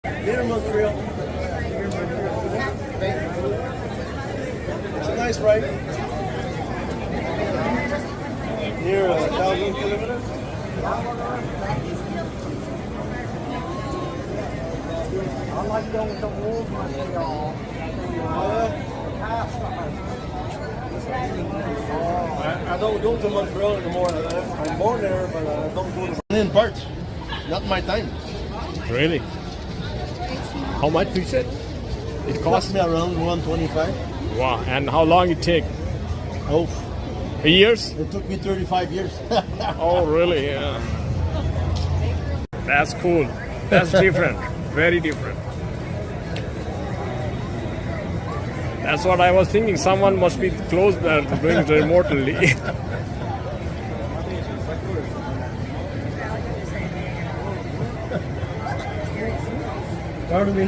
Here in Montreal. It's a nice ride. Near 1,000 kilometers. I like going with the wolves Montreal. I don't go to Montreal anymore. I'm born there, but I don't go to in parts. Not my time. Really? How much you said? It Cost cost? me around 125. Wow. And how long it take? Oh, Years? it took me 35 years. Oh, really? Yeah. That's cool. That's different. Very different. That's what I was thinking. Someone must be close there doing remotely. Pardon me.